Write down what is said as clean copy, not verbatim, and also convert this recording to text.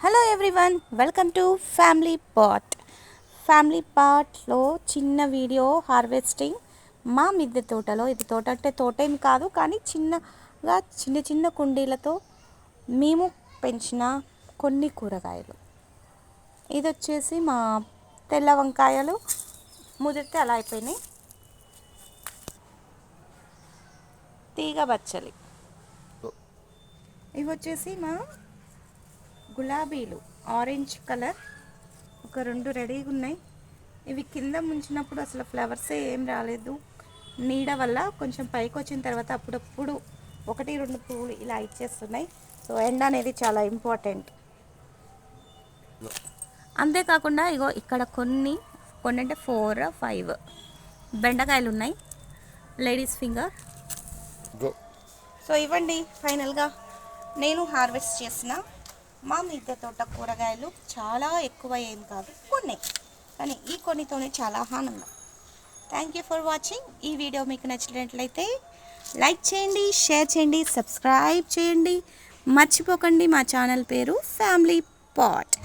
Hello everyone, welcome to family pot. Family పాట్లో చిన్న video harvesting మా మిద్దె తోటలో. ఇది తోట అంటే తోటేం కాదు, కానీ చిన్నగా చిన్న చిన్న కుండీలతో మేము పెంచిన కొన్ని కూరగాయలు. ఇది వచ్చేసి మా తెల్ల వంకాయలు ముదిరితే అలా అయిపోయినాయి. తీగ బచ్చలి. ఇవి వచ్చేసి మా గులాబీలు, ఆరెంజ్ కలర్. ఒక 2 రెడీగా ఉన్నాయి. ఇవి కింద ముంచినప్పుడు అసలు ఫ్లవర్సే ఏం రాలేదు. నీడ వల్ల కొంచెం పైకి వచ్చిన తర్వాత అప్పుడప్పుడు 1-2 పువ్వులు ఇలా ఇచ్చేస్తున్నాయి. సో ఎండ అనేది చాలా ఇంపార్టెంట్. అంతేకాకుండా ఇగో ఇక్కడ కొన్ని అంటే 4-5 బెండకాయలు ఉన్నాయి, లేడీస్ ఫింగర్. సో ఇవ్వండి ఫైనల్గా నేను హార్వెస్ట్ చేసిన మా మిద్దె తోట కూరగాయలు. చాలా ఎక్కువ ఏం కాదు, కొన్ని, కానీ ఈ కొన్నితోనే చాలా ఆనందం. Thank you for watching. ఈ వీడియో మీకు నచ్చినట్లయితే లైక్ చేయండి, షేర్ చేయండి, సబ్స్క్రైబ్ చేయండి. మర్చిపోకండి, మా ఛానల్ పేరు ఫ్యామిలీ పాట్.